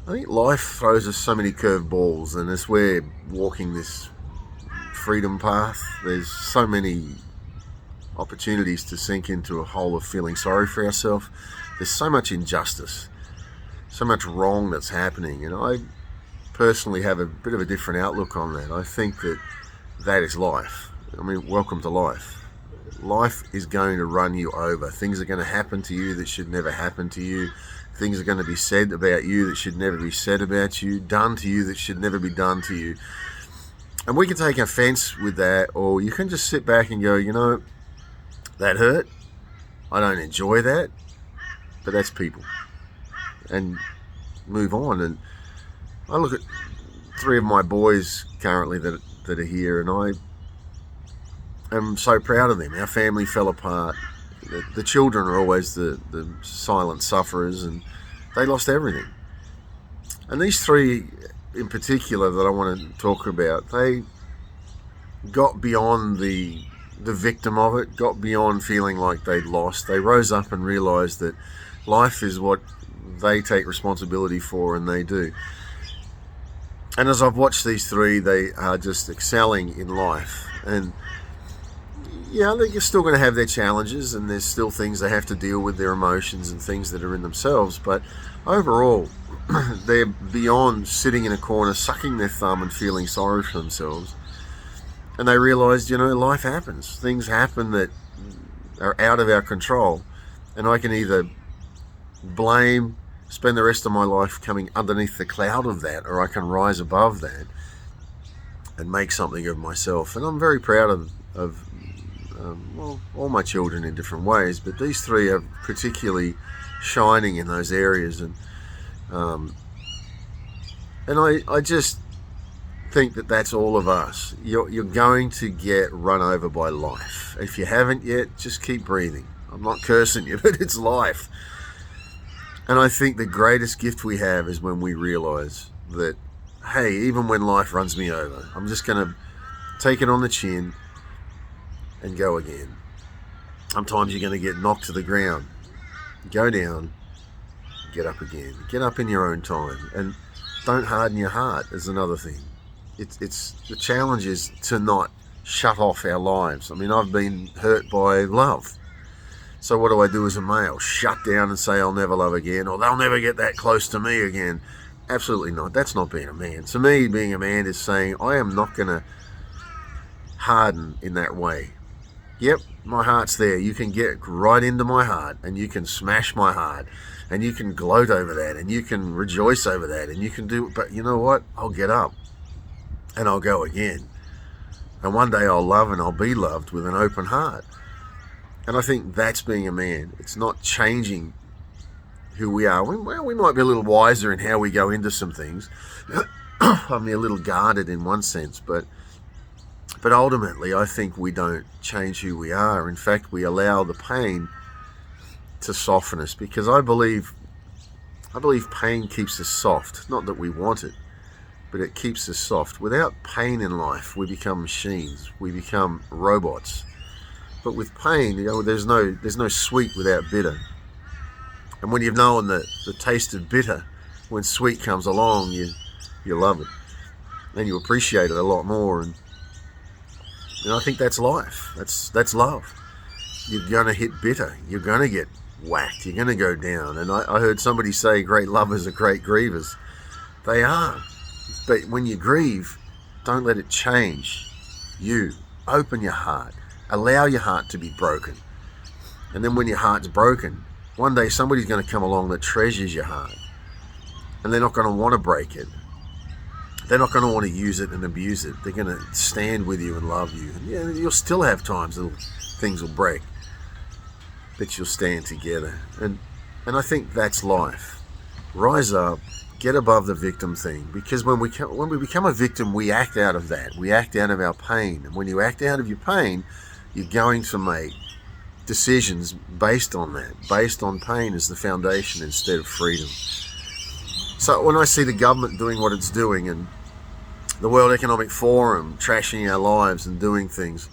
I think life throws us so many curveballs, and as we're walking this freedom path, there's so many opportunities to sink into a hole of feeling sorry for ourselves. There's so much injustice, so much wrong that's happening, and I personally have a bit of a different outlook on that. I think that that is life. I mean, welcome to life. Life is going to run you over. Things are going to happen to you that should never happen to you. Things are going to be said about you that should never be said about you, done to you that should never be done to you. And we can take offense with that, or you can just sit back and go, you know, that hurt. I don't enjoy that, but that's people. And move on. And I look at three of my boys currently that are here, and I am so proud of them. Our family fell apart. The children are always the silent sufferers, and they lost everything. And these three in particular that I want to talk about, they got beyond the victim of it, got beyond feeling like they'd lost. They rose up and realised that life is what they take responsibility for, and they do. And as I've watched these three, they are just excelling in life. And yeah, they're still going to have their challenges, and there's still things they have to deal with, their emotions and things that are in themselves. But overall, they're beyond sitting in a corner, sucking their thumb and feeling sorry for themselves. And they realised, you know, life happens. Things happen that are out of our control. And I can either blame, spend the rest of my life coming underneath the cloud of that, or I can rise above that and make something of myself. And I'm very proud of well, all my children in different ways, but these three are particularly shining in those areas. And I just think that that's all of us. You're going to get run over by life. If you haven't yet, just keep breathing. I'm not cursing you, but it's life. And I think the greatest gift we have is when we realise that, hey, even when life runs me over, I'm just going to take it on the chin and go again. Sometimes you're going to get knocked to the ground. Go down, get up again. Get up in your own time, and don't harden your heart is another thing. It's the challenge is to not shut off our lives. I mean, I've been hurt by love. So what do I do as a male? Shut down and say I'll never love again, or they'll never get that close to me again? Absolutely not. That's not being a man. To me, being a man is saying I am not going to harden in that way. Yep, my heart's there. You can get right into my heart, and you can smash my heart, and you can gloat over that, and you can rejoice over that, and you can do, but you know what? I'll get up and I'll go again. And one day I'll love and I'll be loved with an open heart. And I think that's being a man. It's not changing who we are. We might be a little wiser in how we go into some things. I mean, a little guarded in one sense, but ultimately I think we don't change who we are. In fact, we allow the pain to soften us, because I believe pain keeps us soft. Not that we want it, but it keeps us soft. Without pain in life, we become machines. We become robots. But with pain, you know, there's no sweet without bitter. And when you've known the taste of bitter, when sweet comes along, you love it, and you appreciate it a lot more. And I think that's life. That's love. You're gonna hit bitter. You're gonna get whacked. You're gonna go down. And I heard somebody say, "Great lovers are great grievers." They are. But when you grieve, don't let it change you. Open your heart. Allow your heart to be broken. And then when your heart's broken, one day somebody's going to come along that treasures your heart. And they're not going to want to break it. They're not going to want to use it and abuse it. They're going to stand with you and love you. And yeah, you'll still have times that things will break, but you'll stand together. And I think that's life. Rise up. Get above the victim thing, because when we become a victim, we act out of that. We act out of our pain. And when you act out of your pain, you're going to make decisions based on that, based on pain as the foundation instead of freedom. So when I see the government doing what it's doing, and the World Economic Forum trashing our lives and doing things,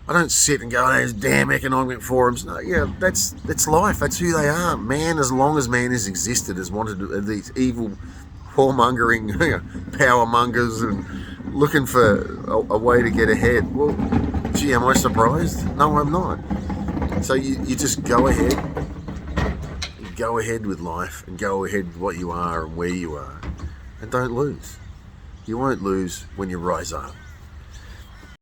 I don't sit and go, "Oh, those damn economic forums." No, yeah, that's life. That's who they are. Man, as long as man has existed, has wanted to, these evil, whoremongering power mongers and looking for a way to get ahead. Well, gee, am I surprised? No, I'm not. So you just go ahead. Go ahead with life and go ahead with what you are and where you are. And don't lose. You won't lose when you rise up.